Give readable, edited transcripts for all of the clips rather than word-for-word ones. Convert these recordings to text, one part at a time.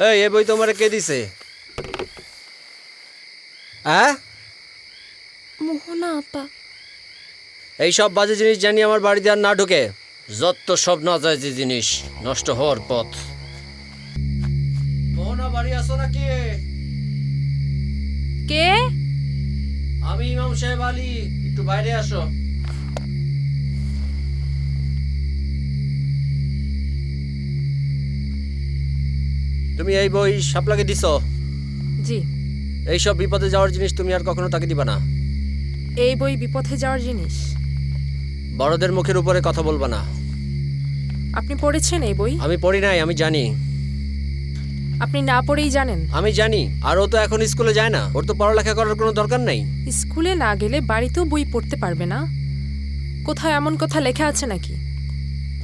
এই বই তোমারে কে দিছে? হ্যাঁ, মোহনা আপা। এই সব বাজে জিনিস জানি আমার বাড়িতে আর না ঢুকে। যত সব নাজায়জ জিনিস নষ্ট হওয়ার পথ। মোহনা বাড়ি আসো নাকি? কে? আমি ইমাম সাহেব আলী, একটু বাইরে আসো। তুমি এই বই শাপলাকে দিছো? জি। এই সব বিপদে যাওয়ার জিনিস তুমি আর কখনো তাকে দিবা না। এই বই বিপথে যাওয়ার জিনিস। বড়দের মুখের উপরে কথা বলবা না। আপনি পড়েছেন এই বই? আমি পড়ি নাই, আমি জানি। আপনি না পড়েই জানেন? আমি জানি। আর ও তো এখন স্কুলে যায় না, ওর তো পড়ালেখা করার কোনো দরকার নেই। স্কুলে না গেলে বাড়িতেও বই পড়তে পারবে না? কোথায় এমন কথা লেখা আছে নাকি?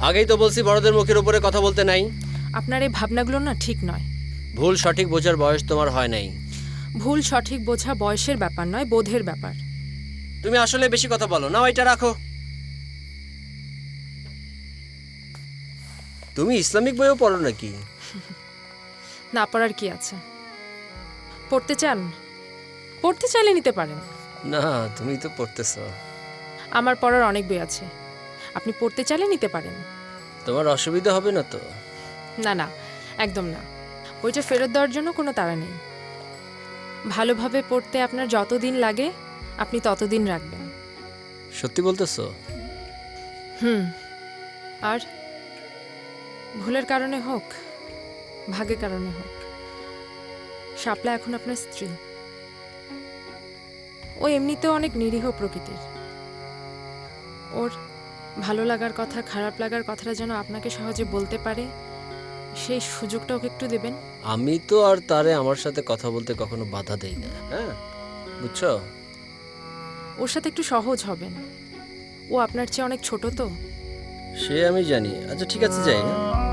আগেই তো বলছি বড়দের মুখের উপরে কথা বলতে নাই। আপনার এই ভাবনাগুলো না ঠিক নয়। ভুল সঠিক বোঝার বয়স তোমার হয় নাই। ভুল সঠিক বোঝা বয়সের ব্যাপার নয়, বোধের ব্যাপার। তুমি আসলে বেশি কথা বলো না, এটা রাখো। তুমি ইসলামিক বইও পড়ো নাকি? না পড়ার কি আছে? পড়তে চান? পড়তে চাইলে নিতে পারেন। না, তুমি তো পড়তেছো। আমার পড়ার অনেক বই আছে, আপনি পড়তে চাইলে নিতে পারেন। তোমার অসুবিধা হবে না তো? না না, একদম না। বইটা ফেরত দেওয়ার জন্য কোনো তাড়া নেই। ভালোভাবে পড়তে আপনার যতদিন লাগে আপনি ততদিন রাখবেন। সত্যি বলতেছো? আর ভুলের কারণে হোক, ভাগ্যের কারণে হোক, শাপলা এখন আপনার স্ত্রী। ও এমনিতেও অনেক নিরীহ প্রকৃতির। ওর ভালো লাগার কথা, খারাপ লাগার কথাটা যেন আপনাকে সহজে বলতে পারে, সেই সুযোগটা ওকে একটু দেবেন। আমি তো আর তারে আমার সাথে কথা বলতে কখনো বাধা দেই না। হ্যাঁ, বুঝছো? ওর সাথে একটু সহজ হবেন। ও আপনার চেয়ে অনেক ছোট তো। সে আমি জানি। আচ্ছা ঠিক আছে, যাই। হ্যাঁ?